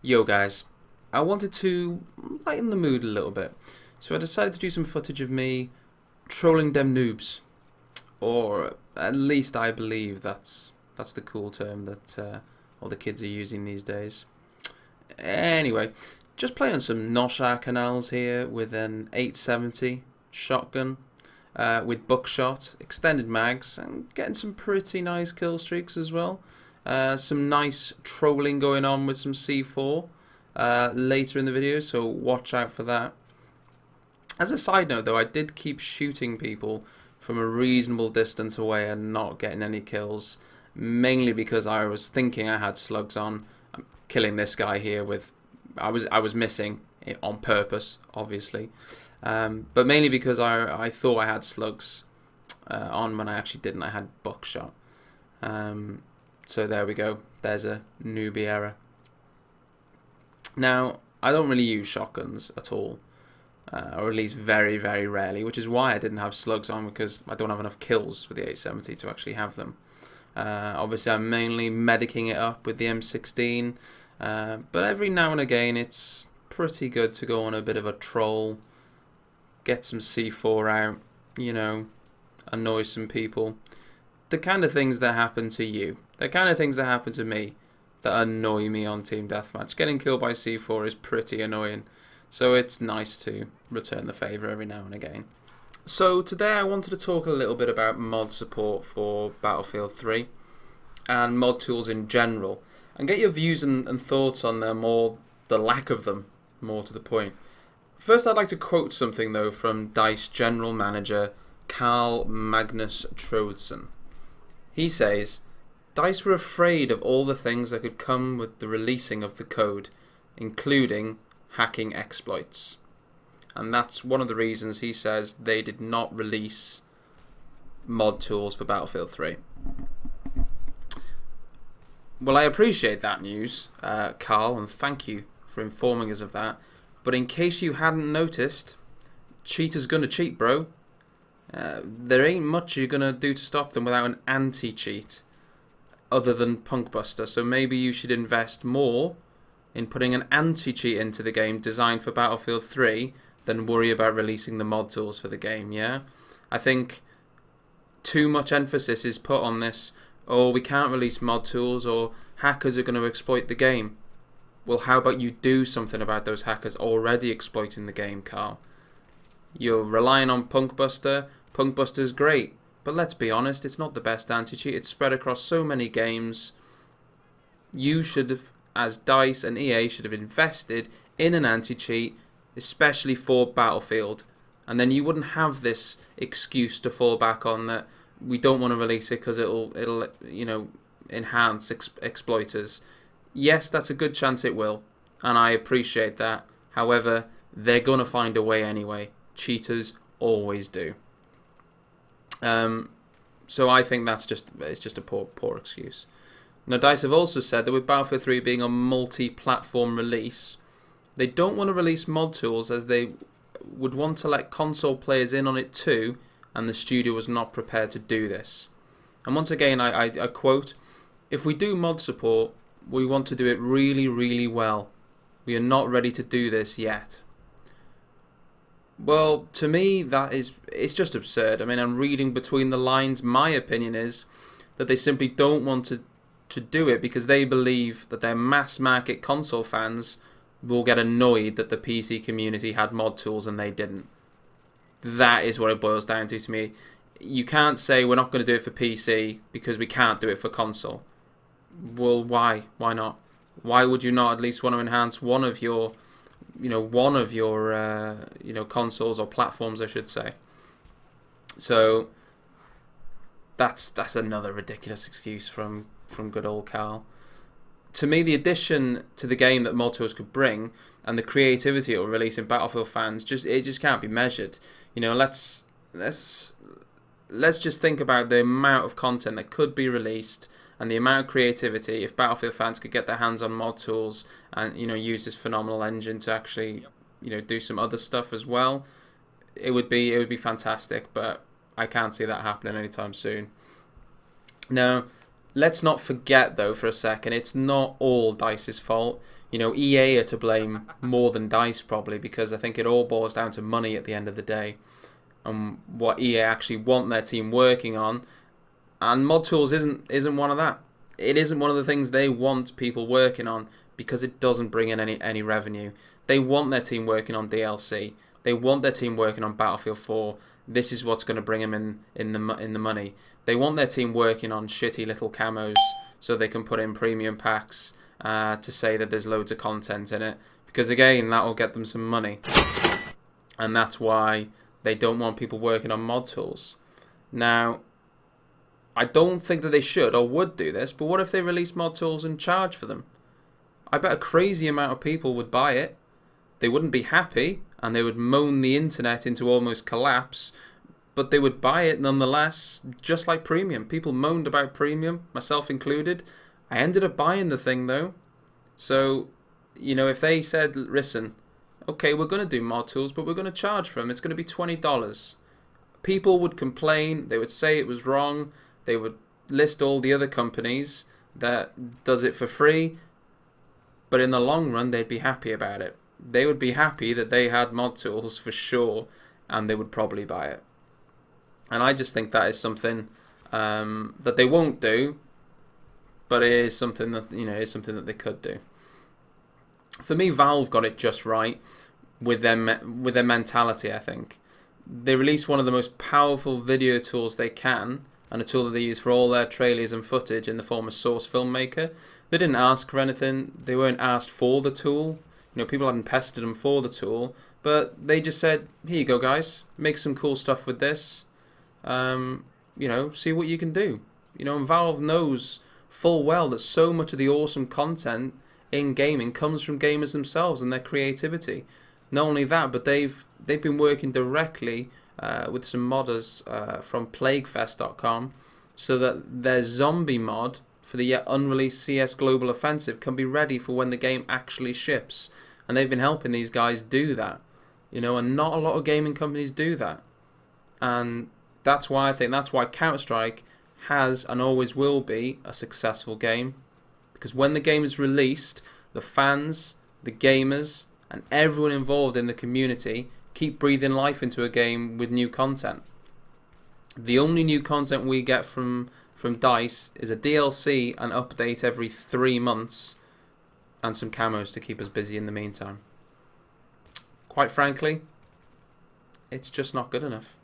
Yo guys, I wanted to lighten the mood a little bit, so I decided to do some footage of me trolling them noobs, or at least I believe that's the cool term that all the kids are using these days. Anyway, just playing on some Noshar canals here with an 870 shotgun, with buckshot, extended mags, and getting some pretty nice kill streaks as well. Some nice trolling going on with some C4 later in the video, so watch out for that. As a side note though, I did keep shooting people from a reasonable distance away and not getting any kills, mainly because I was thinking I had slugs on. I'm killing this guy here with... I was missing it on purpose, obviously. But mainly because I thought I had slugs on when I actually didn't. I had buckshot. So there we go. There's a newbie error. Now, I don't really use shotguns at all. Or at least very, very rarely. Which is why I didn't have slugs on, because I don't have enough kills with the 870 to actually have them. Obviously, I'm mainly medicing it up with the M16. But every now and again, it's pretty good to go on a bit of a troll. Get some C4 out. You know, annoy some people. The kind of things that happen to you. The kind of things that happen to me that annoy me on Team Deathmatch. Getting killed by C4 is pretty annoying. So it's nice to return the favour every now and again. So today I wanted to talk a little bit about mod support for Battlefield 3 and mod tools in general, and get your views and thoughts on them, or the lack of them, more to the point. First, I'd like to quote something though from DICE General Manager Carl Magnus Troedsen. He says, DICE were afraid of all the things that could come with the releasing of the code, including hacking exploits. And that's one of the reasons he says they did not release mod tools for Battlefield 3. Well, I appreciate that news, Carl, and thank you for informing us of that. But in case you hadn't noticed, cheaters gonna cheat, bro. There ain't much you're gonna do to stop them without an anti-cheat, other than Punkbuster. So maybe you should invest more in putting an anti-cheat into the game designed for Battlefield 3 than worry about releasing the mod tools for the game, yeah? I think too much emphasis is put on this, oh, we can't release mod tools, or hackers are going to exploit the game. Well, how about you do something about those hackers already exploiting the game, Carl? You're relying on Punkbuster. Punkbuster's great, but let's be honest, it's not the best anti-cheat. It's spread across so many games. You should have, as DICE and EA, should have invested in an anti-cheat, especially for Battlefield. And then you wouldn't have this excuse to fall back on that we don't want to release it because it'll enhance exploiters. Yes, that's a good chance it will, and I appreciate that. However, they're gonna find a way anyway. Cheaters always do. So I think it's just a poor excuse. Now, DICE have also said that with Battlefield 3 being a multi-platform release, they don't want to release mod tools as they would want to let console players in on it too, and the studio was not prepared to do this. And once again, I quote, "If we do mod support, we want to do it really, really well. We are not ready to do this yet." Well, to me, it's just absurd. I mean, I'm reading between the lines. My opinion is that they simply don't want to do it because they believe that their mass market console fans will get annoyed that the PC community had mod tools and they didn't. That is what it boils down to me. You can't say we're not going to do it for PC because we can't do it for console. Well, why? Why not? Why would you not at least want to enhance one of your consoles or platforms, I should say? So that's another ridiculous excuse from good old Carl. To me, the addition to the game that mod tools could bring and the creativity it will release in Battlefield fans just can't be measured. Let's just think about the amount of content that could be released and the amount of creativity if Battlefield fans could get their hands on mod tools and use this phenomenal engine to actually do some other stuff as well. It would be fantastic, but I can't see that happening anytime soon. Now, let's not forget though for a second, it's not all DICE's fault. You know, EA are to blame more than DICE probably, because I think it all boils down to money at the end of the day and what EA actually want their team working on. And mod tools isn't one of that. It isn't one of the things they want people working on because it doesn't bring in any revenue. They want their team working on DLC. They want their team working on Battlefield 4. This is what's going to bring them in the money. They want their team working on shitty little camos so they can put in premium packs to say that there's loads of content in it. Because again, that will get them some money. And that's why they don't want people working on mod tools. Now, I don't think that they should or would do this, but what if they release mod tools and charge for them? I bet a crazy amount of people would buy it. They wouldn't be happy, and they would moan the internet into almost collapse, but they would buy it nonetheless, just like premium. People moaned about premium, myself included. I ended up buying the thing though. So, you know, if they said, listen, okay, we're going to do mod tools, but we're going to charge for them. It's going to be $20. People would complain. They would say it was wrong. They would list all the other companies that does it for free. But in the long run, they'd be happy about it. They would be happy that they had mod tools for sure, and they would probably buy it. And I just think that is something that they won't do, but it is something that, you know, is something that they could do. For me, Valve got it just right with their mentality. I think they released one of the most powerful video tools they can, and a tool that they use for all their trailers and footage in the form of Source Filmmaker. They didn't ask for anything. They weren't asked for the tool. You know, people hadn't pestered them for the tool, but they just said, "Here you go, guys. Make some cool stuff with this. You know, see what you can do." You know, and Valve knows full well that so much of the awesome content in gaming comes from gamers themselves and their creativity. Not only that, but they've been working directly with some modders from PlagueFest.com so that their zombie mod for the yet unreleased CS Global Offensive can be ready for when the game actually ships. And they've been helping these guys do that. You know, and not a lot of gaming companies do that. And that's why I think that's why Counter-Strike has and always will be a successful game. Because when the game is released, the fans, the gamers, and everyone involved in the community keep breathing life into a game with new content. The only new content we get from DICE is a DLC and update every 3 months and some camos to keep us busy in the meantime. Quite frankly, it's just not good enough.